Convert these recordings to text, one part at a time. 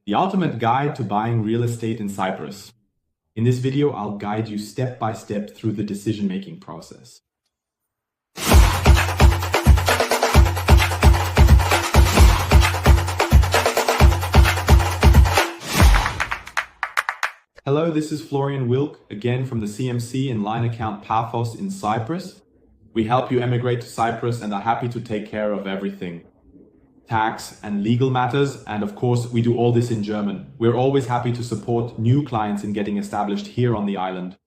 The ultimate guide to buying real estate in Cyprus. In this video, I'll guide you step by step through the decision-making process. Hello, this is Florian Wilk, again from the CMC in line account Paphos in Cyprus. We help you emigrate to Cyprus and are happy to take care of everything. Tax and legal matters, and of course we do all this in German. We're always happy to support new clients in getting established here on the island.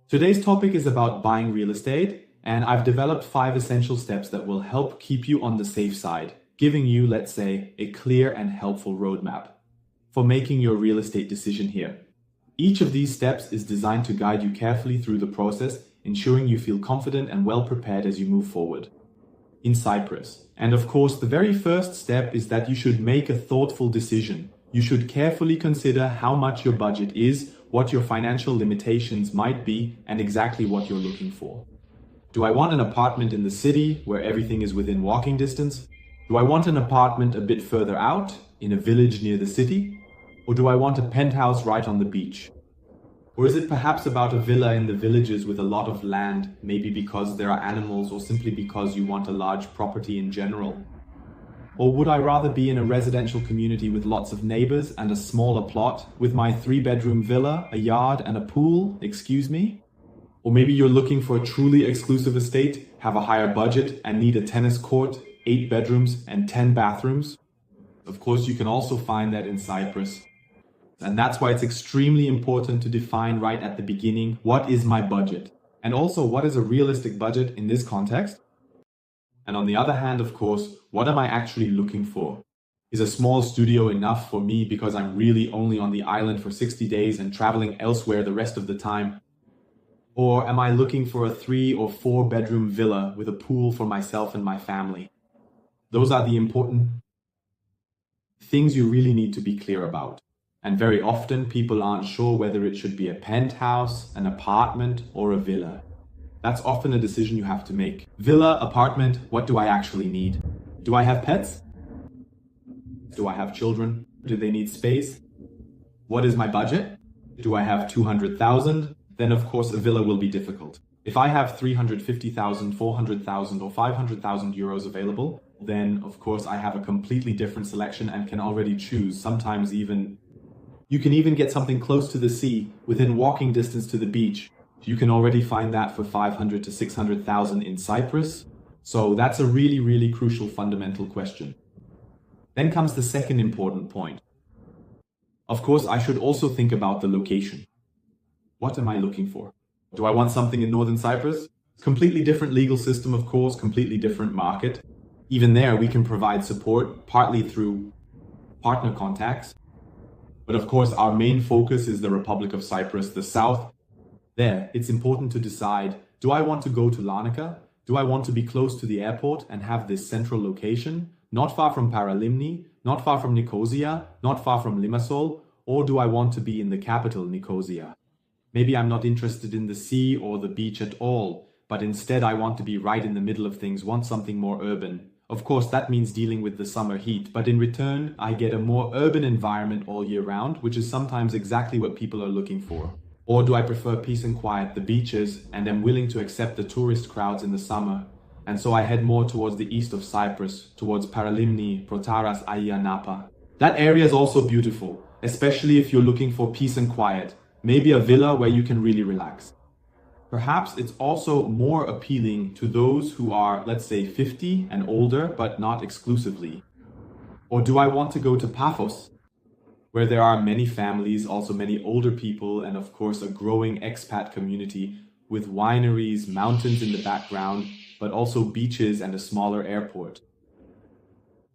Today's topic is about buying real estate, and I've developed 5 essential steps that will help keep you on the safe side, giving you, let's say, a clear and helpful roadmap for making your real estate decision here. Each of these steps is designed to guide you carefully through the process, ensuring you feel confident and well prepared as you move forward in Cyprus. And of course, the very first step is that you should make a thoughtful decision. You should carefully consider how much your budget is, what your financial limitations might be, and exactly what you're looking for. Do I want an apartment in the city where everything is within walking distance? Do I want an apartment a bit further out, in a village near the city? Or do I want a penthouse right on the beach? Or is it perhaps about a villa in the villages with a lot of land, maybe because there are animals or simply because you want a large property in general? Or would I rather be in a residential community with lots of neighbors and a smaller plot, with my 3-bedroom villa, a yard and a pool, excuse me? Or maybe you're looking for a truly exclusive estate, have a higher budget and need a tennis court, 8 bedrooms and 10 bathrooms? Of course, you can also find that in Cyprus. And that's why it's extremely important to define right at the beginning, what is my budget? And also, what is a realistic budget in this context? And on the other hand, of course, what am I actually looking for? Is a small studio enough for me because I'm really only on the island for 60 days and traveling elsewhere the rest of the time? Or am I looking for a 3 or 4 bedroom villa with a pool for myself and my family? Those are the important things you really need to be clear about. And very often people aren't sure whether it should be a penthouse, an apartment, or a villa. That's often a decision you have to make. Villa, apartment, what do I actually need? Do I have pets? Do I have children? Do they need space? What is my budget? Do I have 200,000? Then of course a villa will be difficult. If I have 350,000, 400,000 or 500,000 euros available, then of course I have a completely different selection and can already choose, sometimes even you can even get something close to the sea, within walking distance to the beach. You can already find that for 500 to 600,000 in Cyprus. So that's a really crucial fundamental question. Then comes the second important point. Of course, I should also think about the location. What am I looking for? Do I want something in northern Cyprus? Completely different legal system, of course, completely different market. Even there, we can provide support, partly through partner contacts. But of course, our main focus is the Republic of Cyprus, the south. There, it's important to decide, do I want to go to Larnaca? Do I want to be close to the airport and have this central location, not far from Paralimni, not far from Nicosia, not far from Limassol? Or do I want to be in the capital, Nicosia? Maybe I'm not interested in the sea or the beach at all, but instead I want to be right in the middle of things, want something more urban. Of course, that means dealing with the summer heat, but in return, I get a more urban environment all year round, which is sometimes exactly what people are looking for. Or do I prefer peace and quiet, the beaches, and am willing to accept the tourist crowds in the summer? And so I head more towards the east of Cyprus, towards Paralimni, Protaras, Aia, Napa. That area is also beautiful, especially if you're looking for peace and quiet. Maybe a villa where you can really relax. Perhaps it's also more appealing to those who are, let's say, 50 and older, but not exclusively. Or do I want to go to Paphos, where there are many families, also many older people, and of course a growing expat community with wineries, mountains in the background, but also beaches and a smaller airport?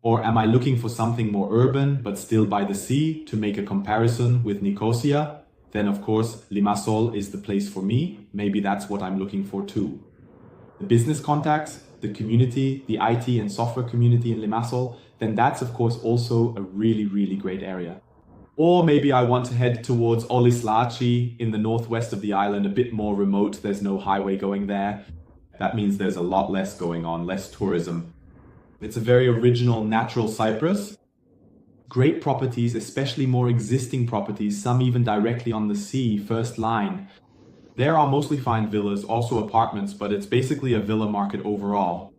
Or am I looking for something more urban, but still by the sea, to make a comparison with Nicosia? Then of course, Limassol is the place for me. Maybe that's what I'm looking for too. The business contacts, the community, the IT and software community in Limassol, then that's of course also a really great area. Or maybe I want to head towards Olislaci in the northwest of the island, a bit more remote. There's no highway going there. That means there's a lot less going on, less tourism. It's a very original, natural Cyprus. great properties, especially more existing properties, some even directly on the sea, first line. There are mostly fine villas, also apartments, but it's basically a villa market overall.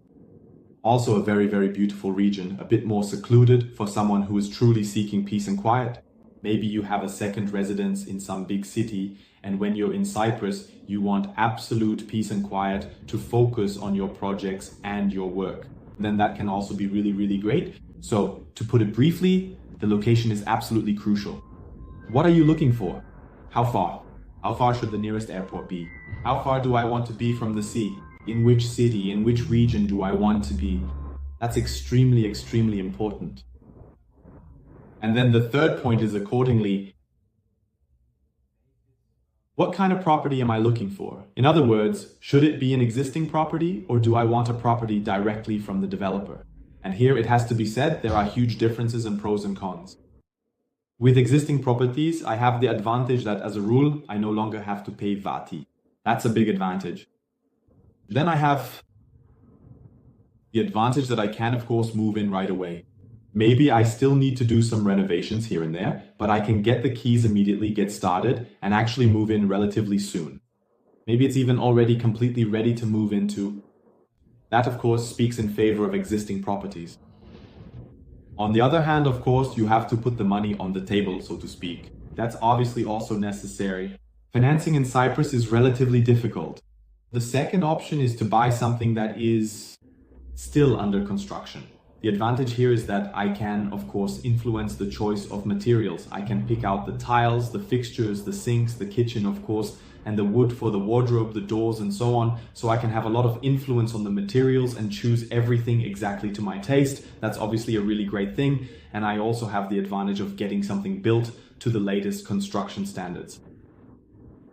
Also a very, very beautiful region, a bit more secluded for someone who is truly seeking peace and quiet. Maybe you have a second residence in some big city, and when you're in Cyprus, you want absolute peace and quiet to focus on your projects and your work. Then that can also be really, really great. So to put it briefly, the location is absolutely crucial. What are you looking for? How far? How far should the nearest airport be? How far do I want to be from the sea? In which city, in which region do I want to be? That's extremely, extremely important. And then the third point is accordingly, what kind of property am I looking for? In other words, should it be an existing property or do I want a property directly from the developer? And here it has to be said, there are huge differences in pros and cons. With existing properties, I have the advantage that as a rule, I no longer have to pay Vati. That's a big advantage. Then I have the advantage that I can, of course, move in right away. Maybe I still need to do some renovations here and there, but I can get the keys immediately, get started, and actually move in relatively soon. Maybe it's even already completely ready to move into. That, of course, speaks in favor of existing properties. On the other hand, of course, you have to put the money on the table, so to speak. That's obviously also necessary. Financing in Cyprus is relatively difficult. The second option is to buy something that is still under construction. The advantage here is that I can, of course, influence the choice of materials. I can pick out the tiles, the fixtures, the sinks, the kitchen, of course, and the wood for the wardrobe, the doors, and so on. So I can have a lot of influence on the materials and choose everything exactly to my taste. That's obviously a really great thing. And I also have the advantage of getting something built to the latest construction standards.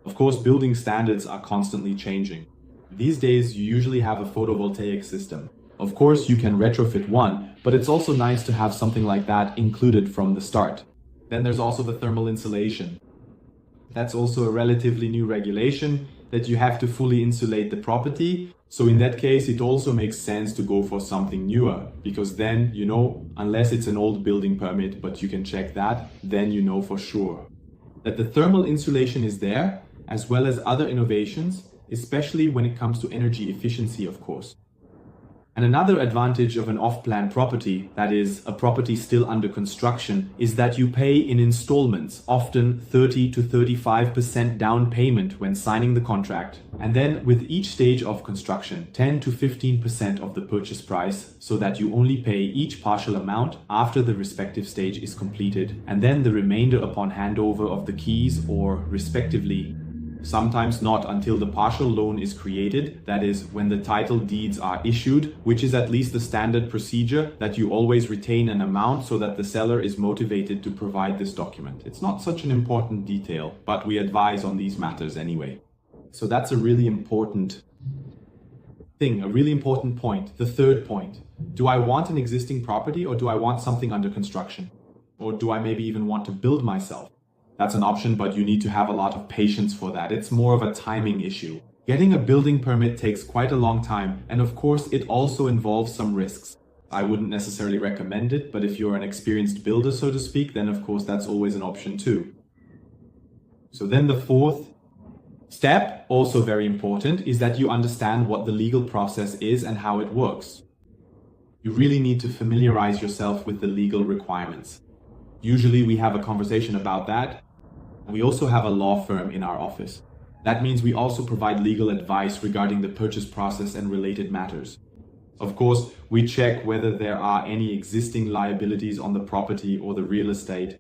Of course, building standards are constantly changing. These days, you usually have a photovoltaic system. Of course, you can retrofit one, but it's also nice to have something like that included from the start. Then there's also the thermal insulation. That's also a relatively new regulation that you have to fully insulate the property. So in that case, it also makes sense to go for something newer, because then, unless it's an old building permit, but you can check that, then you know for sure that the thermal insulation is there, as well as other innovations, especially when it comes to energy efficiency, of course. And another advantage of an off-plan property, that is, a property still under construction, is that you pay in installments, often 30 to 35% down payment when signing the contract. And then with each stage of construction, 10 to 15% of the purchase price, so that you only pay each partial amount after the respective stage is completed, and then the remainder upon handover of the keys or respectively. Sometimes not until the partial loan is created, that is, when the title deeds are issued, which is at least the standard procedure that you always retain an amount so that the seller is motivated to provide this document. It's not such an important detail, but we advise on these matters anyway. So that's a really important thing, a really important point. The third point, do I want an existing property or do I want something under construction? Or do I maybe even want to build myself? That's an option, but you need to have a lot of patience for that. It's more of a timing issue. Getting a building permit takes quite a long time, and of course it also involves some risks. I wouldn't necessarily recommend it, but if you're an experienced builder, so to speak, then of course that's always an option too. So then the fourth step, also very important, is that you understand what the legal process is and how it works. You really need to familiarize yourself with the legal requirements. Usually we have a conversation about that. We also have a law firm in our office. That means we also provide legal advice regarding the purchase process and related matters. Of course, we check whether there are any existing liabilities on the property or the real estate,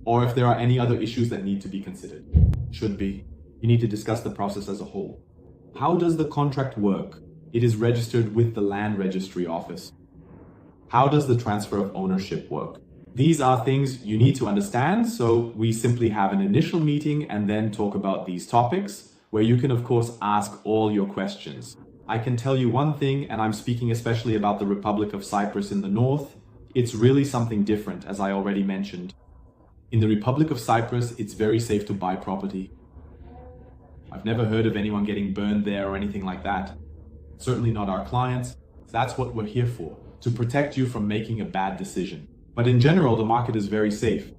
or if there are any other issues that need to be considered. Should be. You need to discuss the process as a whole. How does the contract work? It is registered with the land registry office. How does the transfer of ownership work? These are things you need to understand, so we simply have an initial meeting and then talk about these topics, where you can of course ask all your questions. I can tell you one thing, and I'm speaking especially about the Republic of Cyprus in the north. It's really something different, as I already mentioned. In the Republic of Cyprus, it's very safe to buy property. I've never heard of anyone getting burned there or anything like that. Certainly not our clients. That's what we're here for, to protect you from making a bad decision. But in general, the market is very safe.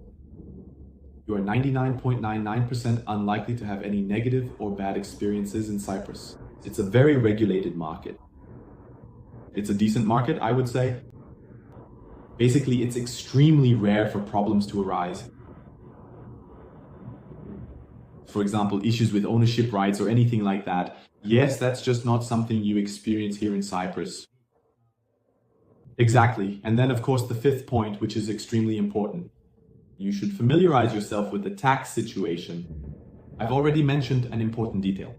You are 99.99% unlikely to have any negative or bad experiences in Cyprus. It's a very regulated market. It's a decent market, I would say. Basically, it's extremely rare for problems to arise. For example, issues with ownership rights or anything like that. Yes, that's just not something you experience here in Cyprus. Exactly. And then, of course, the fifth point, which is extremely important. You should familiarize yourself with the tax situation. I've already mentioned an important detail.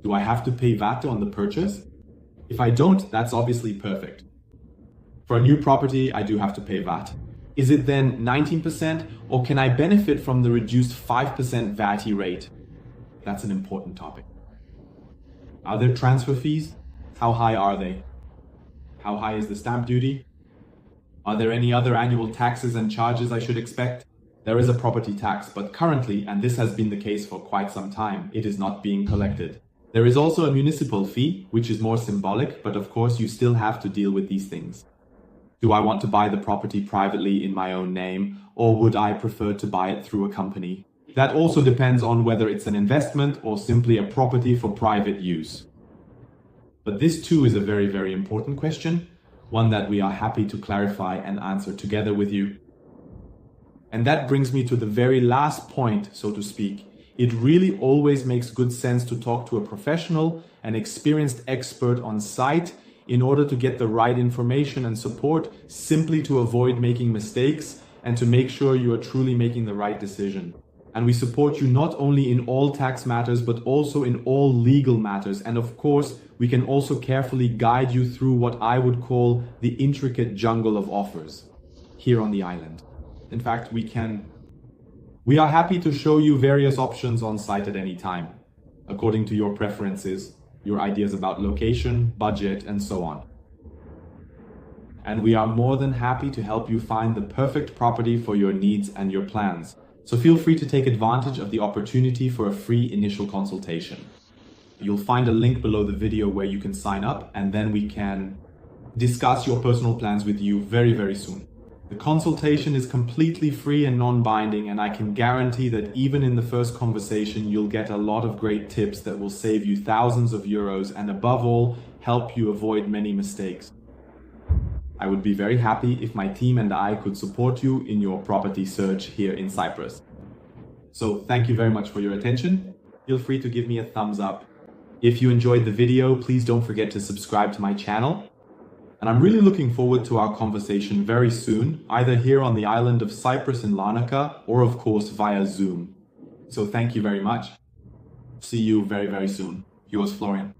Do I have to pay VAT on the purchase? If I don't, that's obviously perfect. For a new property, I do have to pay VAT. Is it then 19% or can I benefit from the reduced 5% VAT rate? That's an important topic. Are there transfer fees? How high are they? How high is the stamp duty? Are there any other annual taxes and charges I should expect? There is a property tax, but currently, and this has been the case for quite some time, it is not being collected. There is also a municipal fee, which is more symbolic, but of course you still have to deal with these things. Do I want to buy the property privately in my own name, or would I prefer to buy it through a company? That also depends on whether it's an investment or simply a property for private use. But this too is a very, very important question, one that we are happy to clarify and answer together with you. And that brings me to the very last point, so to speak. It really always makes good sense to talk to a professional, an experienced expert on site, in order to get the right information and support, simply to avoid making mistakes and to make sure you are truly making the right decision. And we support you not only in all tax matters, but also in all legal matters. And of course, we can also carefully guide you through what I would call the intricate jungle of offers here on the island. In fact, we are happy to show you various options on site at any time, according to your preferences, your ideas about location, budget, and so on. And we are more than happy to help you find the perfect property for your needs and your plans. So feel free to take advantage of the opportunity for a free initial consultation. You'll find a link below the video where you can sign up, and then we can discuss your personal plans with you very, very soon. The consultation is completely free and non-binding, and I can guarantee that even in the first conversation, you'll get a lot of great tips that will save you thousands of euros and above all, help you avoid many mistakes. I would be very happy if my team and I could support you in your property search here in Cyprus. So thank you very much for your attention. Feel free to give me a thumbs up. If you enjoyed the video, please don't forget to subscribe to my channel. And I'm really looking forward to our conversation very soon, either here on the island of Cyprus in Larnaca, or of course via Zoom. So thank you very much. See you very, very soon. Yours, Florian.